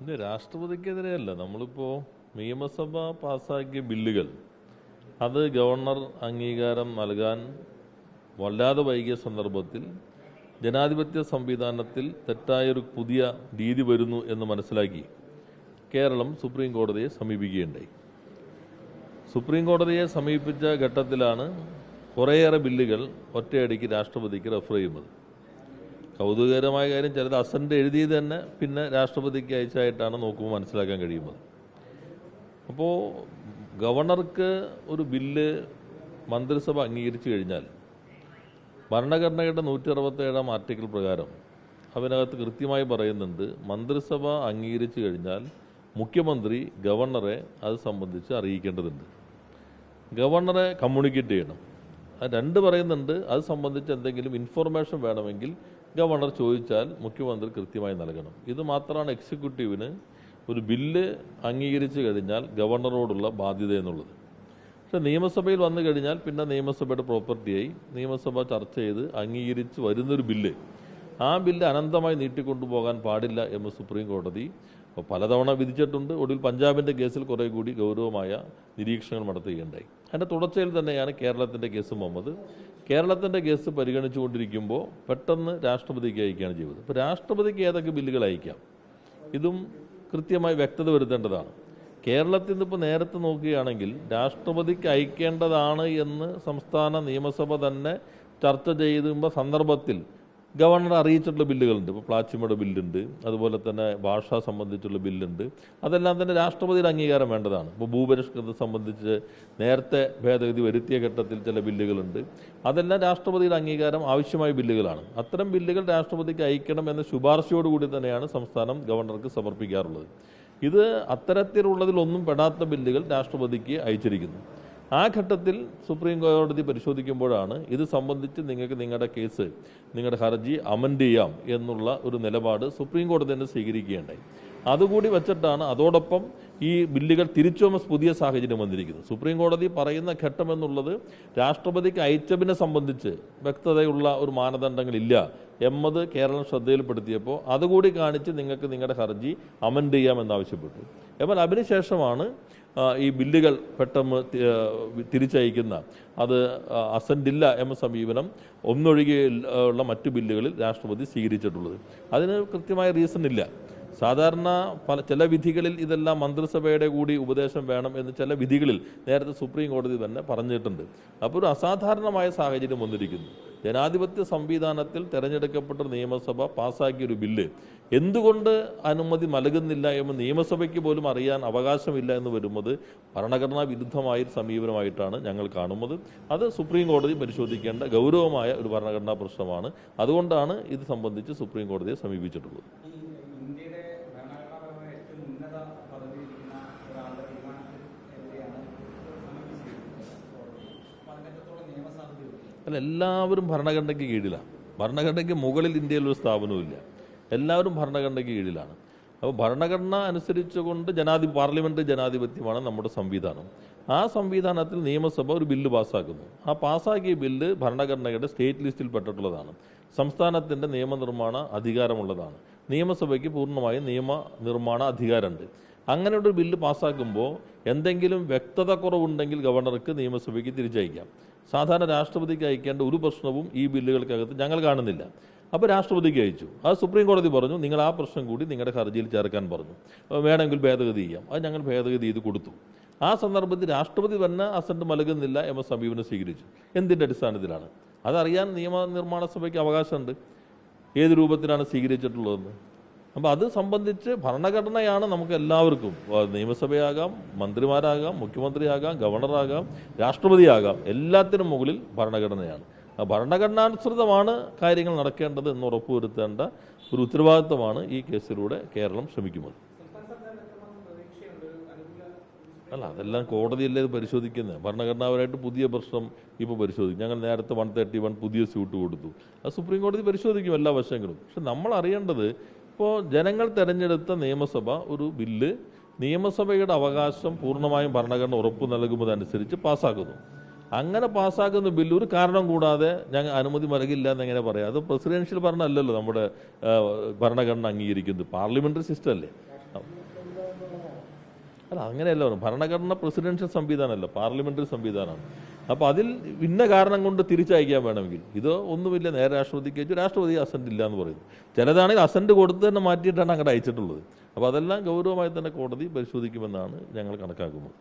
ഇത് രാഷ്ട്രപതിക്കെതിരെയല്ല. നമ്മളിപ്പോൾ നിയമസഭ പാസ്സാക്കിയ ബില്ലുകൾ അത് ഗവർണർ അംഗീകാരം നൽകാൻ വല്ലാതെ വൈകിയ സന്ദർഭത്തിൽ ജനാധിപത്യ സംവിധാനത്തിൽ തെറ്റായൊരു പുതിയ രീതി വരുന്നു എന്ന് മനസ്സിലാക്കി കേരളം സുപ്രീം കോടതിയെ സമീപിക്കുകയുണ്ടായി. സുപ്രീം കോടതിയെ സമീപിച്ച ഘട്ടത്തിലാണ് കുറേയേറെ ബില്ലുകൾ ഒറ്റയടിക്ക് രാഷ്ട്രപതിക്ക് റെഫർ ചെയ്യുന്നത്. കൗതുകകരമായ കാര്യം, ചിലത് അസന്റ് എഴുതിയത് തന്നെ പിന്നെ രാഷ്ട്രപതിക്ക് അയച്ചായിട്ടാണ് നോക്കുമ്പോൾ മനസ്സിലാക്കാൻ കഴിയുന്നത്. അപ്പോൾ ഗവർണർക്ക് ഒരു ബില്ല് മന്ത്രിസഭ അംഗീകരിച്ചു കഴിഞ്ഞാൽ ഭരണഘടനയുടെ 167 ആർട്ടിക്കിൾ പ്രകാരം അതിനകത്ത് കൃത്യമായി പറയുന്നുണ്ട്, മന്ത്രിസഭ അംഗീകരിച്ചു കഴിഞ്ഞാൽ മുഖ്യമന്ത്രി ഗവർണറെ അത് സംബന്ധിച്ച് അറിയിക്കേണ്ടതുണ്ട്, ഗവർണറെ കമ്മ്യൂണിക്കേറ്റ് ചെയ്യണം. രണ്ട് പറയുന്നുണ്ട്, അത് സംബന്ധിച്ച് എന്തെങ്കിലും ഇൻഫർമേഷൻ വേണമെങ്കിൽ ഗവർണർ ചോദിച്ചാൽ മുഖ്യമന്ത്രി കൃത്യമായി നൽകണം. ഇത് മാത്രമാണ് എക്സിക്യൂട്ടീവിന് ഒരു ബില്ല് അംഗീകരിച്ചു കഴിഞ്ഞാൽ ഗവർണറോടുള്ള ബാധ്യത എന്നുള്ളത്. പക്ഷെ നിയമസഭയിൽ വന്നു കഴിഞ്ഞാൽ പിന്നെ നിയമസഭയുടെ പ്രോപ്പർട്ടിയായി നിയമസഭ ചർച്ച ചെയ്ത് അംഗീകരിച്ച് വരുന്നൊരു ബില്ല്, ആ ബില്ല് അനന്തമായി നീട്ടിക്കൊണ്ടുപോകാൻ പാടില്ല എന്ന് സുപ്രീം കോടതി പലതവണ വിധിച്ചിട്ടുണ്ട്. ഒടുവിൽ പഞ്ചാബിൻ്റെ കേസിൽ കുറേ കൂടി ഗൗരവമായ നിരീക്ഷണങ്ങൾ നടത്തുകയുണ്ടായി. അതിൻ്റെ തുടർച്ചയിൽ തന്നെയാണ് കേരളത്തിൻ്റെ കേസ് വന്നത്. കേരളത്തിൻ്റെ കേസ് പരിഗണിച്ചുകൊണ്ടിരിക്കുമ്പോൾ പെട്ടെന്ന് രാഷ്ട്രപതിക്ക് അയക്കുകയാണ് ചെയ്തത്. ഇപ്പോൾ രാഷ്ട്രപതിക്ക് ഏതൊക്കെ ബില്ലുകൾ അയക്കാം, ഇതും കൃത്യമായി വ്യക്തത വരുത്തേണ്ടതാണ്. കേരളത്തിൽ നിന്ന് ഇപ്പോൾ നേരത്തെ നോക്കുകയാണെങ്കിൽ രാഷ്ട്രപതിക്ക് അയക്കേണ്ടതാണ് എന്ന് സംസ്ഥാന നിയമസഭ തന്നെ ചർച്ച ചെയ്യുന്ന സന്ദർഭത്തിൽ ഗവർണർ അറിയിച്ചിട്ടുള്ള ബില്ലുകളുണ്ട്. ഇപ്പോൾ പ്ലാച്ചിമയുടെ ബില്ലുണ്ട്, അതുപോലെ തന്നെ ഭാഷ സംബന്ധിച്ചുള്ള ബില്ലുണ്ട്. അതെല്ലാം തന്നെ രാഷ്ട്രപതിയുടെ അംഗീകാരം വേണ്ടതാണ്. ഇപ്പോൾ ഭൂപരിഷ്കൃതം സംബന്ധിച്ച് നേരത്തെ ഭേദഗതി വരുത്തിയ ഘട്ടത്തിൽ ചില ബില്ലുകളുണ്ട്. അതെല്ലാം രാഷ്ട്രപതിയുടെ അംഗീകാരം ആവശ്യമായ ബില്ലുകളാണ്. അത്തരം ബില്ലുകൾ രാഷ്ട്രപതിക്ക് അയക്കണം എന്ന ശുപാർശയോടുകൂടി തന്നെയാണ് സംസ്ഥാനം ഗവർണർക്ക് സമർപ്പിക്കാറുള്ളത്. ഇത് അത്തരത്തിലുള്ളതിലൊന്നും പെടാത്ത ബില്ലുകൾ രാഷ്ട്രപതിക്ക് അയച്ചിരിക്കുന്നു. ആ ഘട്ടത്തിൽ സുപ്രീം കോടതി പരിശോധിക്കുമ്പോഴാണ് ഇത് സംബന്ധിച്ച് നിങ്ങൾക്ക് നിങ്ങളുടെ കേസ്, നിങ്ങളുടെ ഹർജി അമെൻഡ് ചെയ്യാം എന്നുള്ള ഒരു നിലപാട് സുപ്രീം കോടതി തന്നെ സ്വീകരിക്കുകയുണ്ടായി. അതുകൂടി വച്ചിട്ടാണ് അതോടൊപ്പം ഈ ബില്ലുകൾ തിരിച്ചു പുതിയ സാഹചര്യം വന്നിരിക്കുന്നത്. സുപ്രീം കോടതി പറയുന്ന ഘട്ടം എന്നുള്ളത് രാഷ്ട്രപതിക്ക് അയച്ചതിനെ സംബന്ധിച്ച് വ്യക്തതയുള്ള ഒരു മാനദണ്ഡങ്ങളില്ല എന്നത് കേരളം ശ്രദ്ധയിൽപ്പെടുത്തിയപ്പോൾ അതുകൂടി കാണിച്ച് നിങ്ങൾക്ക് നിങ്ങളുടെ ഹർജി അമെൻഡ് ചെയ്യാമെന്നാവശ്യപ്പെട്ടു. എന്നാൽ അതിനുശേഷമാണ് ഈ ബില്ലുകൾ പെട്ടെന്ന് തിരിച്ചയക്കുന്ന, അത് അസന്റില്ല എന്ന സമീപനം ഒന്നൊഴികെ ഉള്ള മറ്റു ബില്ലുകളിൽ രാഷ്ട്രപതി സ്വീകരിച്ചിട്ടുള്ളത്. അതിന് കൃത്യമായ റീസൺ ഇല്ല. സാധാരണ ചില വിധികളിൽ ഇതെല്ലാം മന്ത്രിസഭയുടെ കൂടി ഉപദേശം വേണം എന്ന് ചില വിധികളിൽ നേരത്തെ സുപ്രീം കോടതി തന്നെ പറഞ്ഞിട്ടുണ്ട്. അപ്പോൾ ഒരു അസാധാരണമായ സാഹചര്യം വന്നിരിക്കുന്നു. ജനാധിപത്യ സംവിധാനത്തിൽ തെരഞ്ഞെടുക്കപ്പെട്ട നിയമസഭ പാസ്സാക്കിയൊരു ബില്ല് എന്തുകൊണ്ട് അനുമതി നൽകുന്നില്ല എന്ന് നിയമസഭയ്ക്ക് പോലും അറിയാൻ അവകാശമില്ല എന്ന് വരുന്നത് ഭരണഘടനാ വിരുദ്ധമായ സമീപനമായിട്ടാണ് ഞങ്ങൾ കാണുന്നത്. അത് സുപ്രീം കോടതി പരിശോധിക്കേണ്ട ഗൗരവമായ ഒരു ഭരണഘടനാ പ്രശ്നമാണ്. അതുകൊണ്ടാണ് ഇത് സംബന്ധിച്ച് സുപ്രീം കോടതിയെ സമീപിച്ചിട്ടുള്ളത്. അല്ല, എല്ലാവരും ഭരണഘടനയ്ക്ക് കീഴിലാണ്. ഭരണഘടനയ്ക്ക് മുകളിൽ ഇന്ത്യയിലൊരു സ്ഥാപനവുമില്ല. എല്ലാവരും ഭരണഘടനയ്ക്ക് കീഴിലാണ്. അപ്പോൾ ഭരണഘടന അനുസരിച്ചുകൊണ്ട് പാർലമെൻ്ററി ജനാധിപത്യമാണ് നമ്മുടെ സംവിധാനം. ആ സംവിധാനത്തിൽ നിയമസഭ ഒരു ബില്ല് പാസ്സാക്കുന്നു. ആ പാസ്സാക്കിയ ബില്ല് ഭരണഘടനയുടെ സ്റ്റേറ്റ് ലിസ്റ്റിൽ പെട്ടിട്ടുള്ളതാണ്. സംസ്ഥാനത്തിൻ്റെ നിയമനിർമ്മാണ അധികാരമുള്ളതാണ്. നിയമസഭയ്ക്ക് പൂർണ്ണമായും നിയമനിർമ്മാണ അധികാരമുണ്ട്. അങ്ങനെയൊരു ബില്ല് പാസ്സാക്കുമ്പോൾ എന്തെങ്കിലും വ്യക്തത കുറവുണ്ടെങ്കിൽ ഗവർണർക്ക് നിയമസഭയ്ക്ക് തിരിച്ചയക്കാം. സാധാരണ രാഷ്ട്രപതിക്ക് അയക്കേണ്ട ഒരു പ്രശ്നവും ഈ ബില്ലുകൾക്കകത്ത് ഞങ്ങൾ കാണുന്നില്ല. അപ്പോൾ രാഷ്ട്രപതിക്ക് അയച്ചു. അത് സുപ്രീം കോടതി പറഞ്ഞു, നിങ്ങൾ ആ പ്രശ്നം കൂടി നിങ്ങളുടെ ഹർജിയിൽ ചേർക്കാൻ പറഞ്ഞു, വേണമെങ്കിൽ ഭേദഗതി ചെയ്യാം. അത് ഞങ്ങൾ ഭേദഗതി ചെയ്ത് കൊടുത്തു. ആ സന്ദർഭത്തിൽ രാഷ്ട്രപതി തന്നെ അസന്റ് നൽകുന്നില്ല എന്ന സമീപനം സ്വീകരിച്ചു. എന്തിൻ്റെ അടിസ്ഥാനത്തിലാണ്? അതറിയാൻ നിയമനിർമ്മാണ സഭയ്ക്ക് അവകാശമുണ്ട്, ഏത് രൂപത്തിലാണ് സ്വീകരിച്ചിട്ടുള്ളതെന്ന്. അപ്പോൾ അത് സംബന്ധിച്ച് ഭരണഘടനയാണ് നമുക്ക് എല്ലാവർക്കും, നിയമസഭയാകാം, മന്ത്രിമാരാകാം, മുഖ്യമന്ത്രിയാകാം, ഗവർണറാകാം, രാഷ്ട്രപതിയാകാം, എല്ലാത്തിനും മുകളിൽ ഭരണഘടനയാണ്. ആ ഭരണഘടനാനുസൃതമാണ് കാര്യങ്ങൾ നടക്കേണ്ടത് എന്ന് ഉറപ്പുവരുത്തേണ്ട ഒരു ഉത്തരവാദിത്വമാണ് ഈ കേസിലൂടെ കേരളം ശ്രമിക്കുന്നത്. അല്ല, അതെല്ലാം കോടതിയല്ലേ ഇത് പരിശോധിക്കുന്നത്. ഭരണഘടനാപരമായിട്ട് പുതിയ പ്രശ്നം ഇപ്പോൾ പരിശോധിക്കും. ഞങ്ങൾ നേരത്തെ 131 പുതിയ സ്യൂട്ട് കൊടുത്തു. അത് സുപ്രീം കോടതി പരിശോധിക്കും എല്ലാ വശങ്ങളും. പക്ഷെ നമ്മൾ അറിയേണ്ടത്, ഇപ്പോൾ ജനങ്ങൾ തെരഞ്ഞെടുത്ത നിയമസഭ ഒരു ബില്ല് നിയമസഭയുടെ അവകാശം പൂർണ്ണമായും ഭരണഘടന ഉറപ്പു നൽകുന്നതനുസരിച്ച് പാസ്സാക്കുന്നു. അങ്ങനെ പാസ്സാക്കുന്ന ബില്ല് ഒരു കാരണം കൂടാതെ ഞങ്ങൾ അനുമതി നൽകില്ല എന്നെങ്ങനെ പറയാം? അത് പ്രസിഡൻഷ്യൽ ഭരണമല്ലല്ലോ നമ്മുടെ ഭരണഘടന അംഗീകരിക്കുന്നത്, പാർലമെൻ്ററി സിസ്റ്റം അല്ലേ. അല്ല, അങ്ങനെയല്ല പറഞ്ഞു. ഭരണഘടന പ്രസിഡൻഷ്യൽ സംവിധാനമല്ല, പാർലമെൻ്ററി സംവിധാനമാണ്. അപ്പോൾ അതിൽ ഇന്ന കാരണം കൊണ്ട് തിരിച്ചയക്കാൻ വേണമെങ്കിൽ ഇത് ഒന്നുമില്ല, നേരെ രാഷ്ട്രപതിക്ക് അയച്ചു, രാഷ്ട്രപതി അസന്റ് ഇല്ല എന്ന് പറയുന്നു. ചിലതാണെങ്കിൽ അസന്റ് കൊടുത്ത് തന്നെ മാറ്റിയിട്ടാണ് അങ്ങോട്ട് അയച്ചിട്ടുള്ളത്. അപ്പോൾ അതെല്ലാം ഗൗരവമായി തന്നെ കോടതി പരിശോധിക്കുമെന്നാണ് ഞങ്ങൾ കണക്കാക്കുന്നത്.